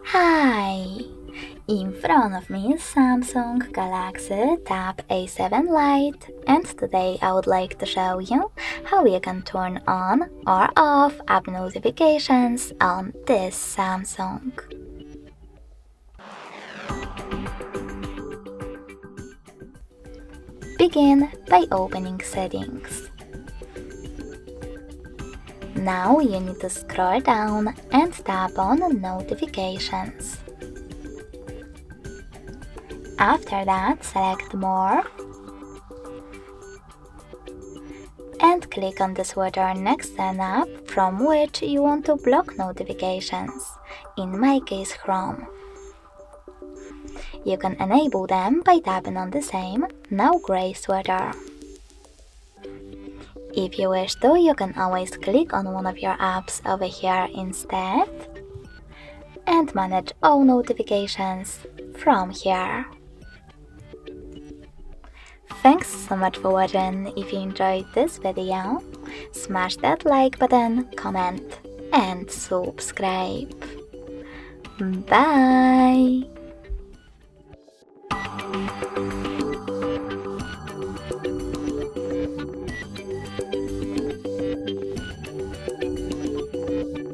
Hi! In front of me is Samsung Galaxy Tab A7 Lite, and today I would like to show you how you can turn on or off app notifications on this Samsung. Begin by opening Settings. Now you need to scroll down and tap on Notifications. After that, select More and click on the sweater next to an app from which you want to block notifications, in my case Chrome. You can enable them by tapping on the same, now grey sweater. If you wish to, you can always click on one of your apps over here instead and manage all notifications from here. Thanks so much for watching. If you enjoyed this video, smash that like button, comment and subscribe. Bye!